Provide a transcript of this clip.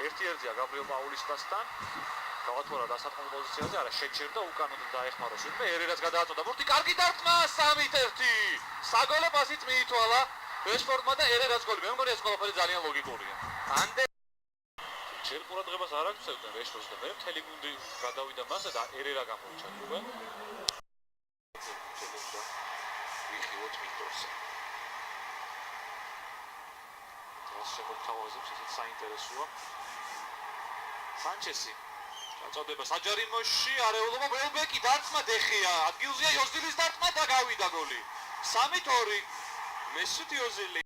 1-1-ია გაბრიელ პაულისტასთან. გავათვალა დასაწყობი პოზიციაზე, არა შეჩერდა უკან უნდა დაეხმაროს ვინმე, ერერას გადააწოდა ბურთი, კარგი დარტყმა 3-1. საგოლე პასიც მიითვალა ბეშფორდმა და ერერას გოლი. მე მგონი ეს ყველაფერი ძალიან ლოგიკურია. ანდე ჯერ ყურადღებას არ აქცევდნენ რეშფორდს და მე მთელი გუნდი გადავიდა მასზე და ერერა გამოიჩა უკვე. ვიხილოთ მინდორზე. ეს შემოგთავაზებს ესეც საინტერესოა. სანჩესი წოდება საჯარიმოში, არეულობა ველბეკი დარტყმა დეხია. ადგილზეა იოზილის დარტყმა და გავიდა გოლი. 3-2. მესუტი ოზილი